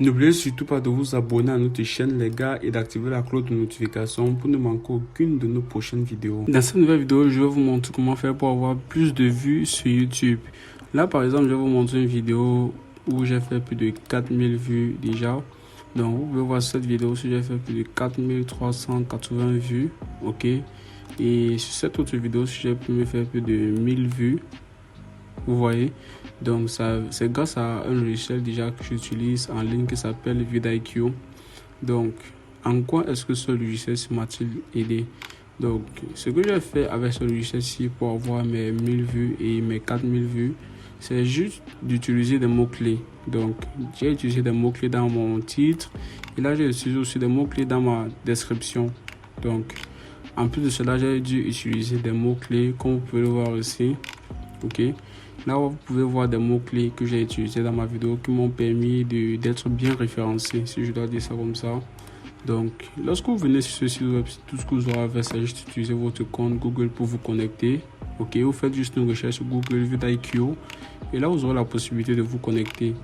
N'oubliez surtout pas de vous abonner à notre chaîne les gars et d'activer la cloche de notification pour ne manquer aucune de nos prochaines vidéos. Dans cette nouvelle vidéo, je vais vous montrer comment faire pour avoir plus de vues sur YouTube. Là par exemple, je vais vous montrer une vidéo où j'ai fait plus de 4000 vues déjà. Donc vous pouvez voir cette vidéo si j'ai fait plus de 4380 vues. Ok. Et sur cette autre vidéo, si j'ai pu me faire plus de 1000 vues. Vous voyez, donc ça c'est grâce à un logiciel déjà que j'utilise en ligne qui s'appelle vidIQ. Donc en quoi est-ce que ce logiciel m'a-t-il aidé? Donc ce que j'ai fait avec ce logiciel-ci pour avoir mes 1000 vues et mes 4000 vues, c'est juste d'utiliser des mots-clés. Donc j'ai utilisé des mots-clés dans mon titre et là j'ai utilisé aussi des mots-clés dans ma description. Donc en plus de cela, j'ai dû utiliser des mots-clés comme vous pouvez le voir ici. Ok, là vous pouvez voir des mots-clés que j'ai utilisés dans ma vidéo qui m'ont permis d'être bien référencé, si je dois dire ça comme ça. Donc lorsque vous venez sur ce site web, tout ce que vous aurez à faire, c'est juste utiliser votre compte Google pour vous connecter. Ok, vous faites juste une recherche sur Google vidIQ et là vous aurez la possibilité de vous connecter.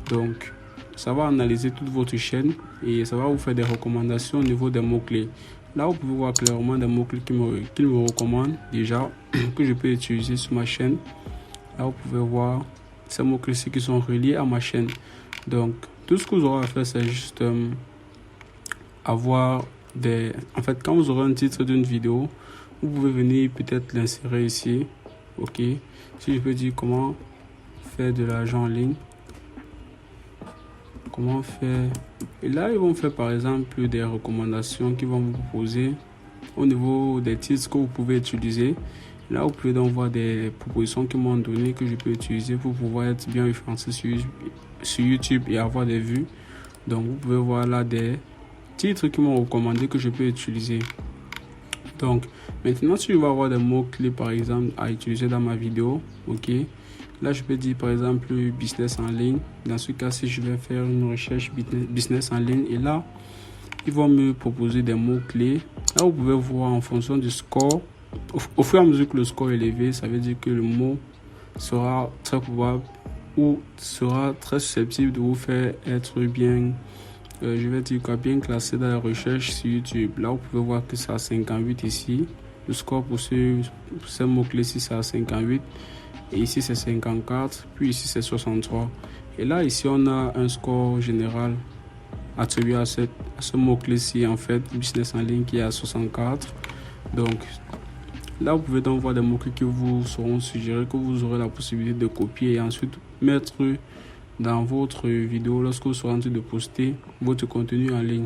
Donc ça va analyser toute votre chaîne et ça va vous faire des recommandations au niveau des mots-clés. Là vous pouvez voir clairement des mots-clés qu'il me recommande déjà que je peux utiliser sur ma chaîne. Là vous pouvez voir ces mots-clés qui sont reliés à ma chaîne. Donc tout ce que vous aurez à faire, c'est juste avoir des... En fait, quand vous aurez un titre d'une vidéo, vous pouvez venir peut-être l'insérer ici. Ok, si je peux dire comment faire de l'argent en ligne, comment faire, et là ils vont faire par exemple des recommandations qui vont vous proposer au niveau des titres que vous pouvez utiliser. Là vous pouvez donc voir des propositions qu'ils m'ont donné que je peux utiliser pour pouvoir être bien référencé sur YouTube et avoir des vues. Donc vous pouvez voir là des titres qui m'ont recommandé que je peux utiliser. Donc maintenant, si je veux avoir des mots clés par exemple à utiliser dans ma vidéo, ok, là je peux dire par exemple business en ligne. Dans ce cas, si je vais faire une recherche business en ligne, et là ils vont me proposer des mots clés. Là vous pouvez voir en fonction du score, au fur et à mesure que le score est élevé, ça veut dire que le mot sera très probable ou sera très susceptible de vous faire être bien, je vais dire quoi, bien classé dans la recherche sur YouTube. Là vous pouvez voir que c'est à 58 ici. Le score pour ces mots-clés ici c'est à 58. Et ici c'est 54. Puis ici c'est 63. Et là ici on a un score général attribué à ce mot-clé-ci, en fait, business en ligne, qui est à 64. Donc là vous pouvez donc voir des mots-clés qui vous seront suggérés, que vous aurez la possibilité de copier et ensuite mettre dans votre vidéo lorsque vous serez en train de poster votre contenu en ligne.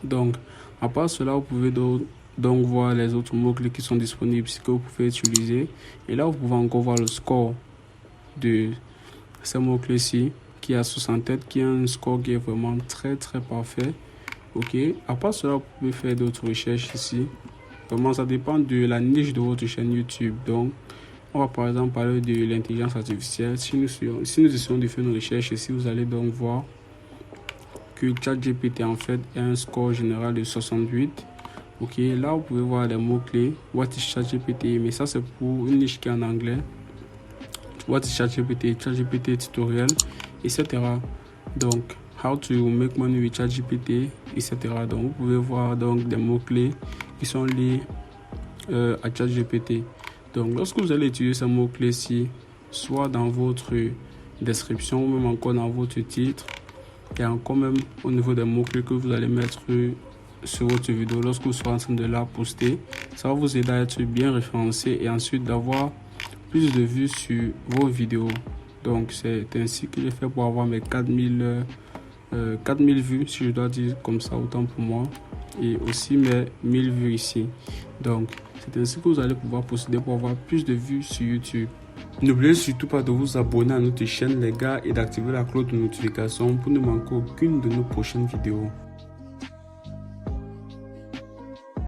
Donc à part cela, vous pouvez donc voir les autres mots-clés qui sont disponibles, que vous pouvez utiliser. Et là vous pouvez encore voir le score de ces mots-clés-ci qui est à 67, qui a un score qui est vraiment très parfait. Ok, à part cela, vous pouvez faire d'autres recherches ici. Vraiment, ça dépend de la niche de votre chaîne YouTube. Donc on va par exemple parler de l'intelligence artificielle. Si nous essayons de faire une recherche ici, vous allez donc voir que ChatGPT en fait a un score général de 68. Ok, là vous pouvez voir les mots-clés. What is ChatGPT? Mais ça c'est pour une niche qui est en anglais. What is ChatGPT? ChatGPT tutoriel, etc. Donc how to make money with ChatGPT, etc. Donc vous pouvez voir donc des mots-clés qui sont liés à ChatGPT. Donc lorsque vous allez utiliser ces mots-clés-ci, soit dans votre description ou même encore dans votre titre, et encore même au niveau des mots-clés que vous allez mettre sur votre vidéo lorsque vous serez en train de la poster, ça va vous aider à être bien référencé et ensuite d'avoir plus de vues sur vos vidéos. Donc c'est ainsi que j'ai fait pour avoir mes 4000 vues, si je dois dire comme ça, autant pour moi, et aussi mes 1000 vues ici. Donc c'est ainsi que vous allez pouvoir procéder pour avoir plus de vues sur YouTube. N'oubliez surtout pas de vous abonner à notre chaîne les gars et d'activer la cloche de notification pour ne manquer aucune de nos prochaines vidéos.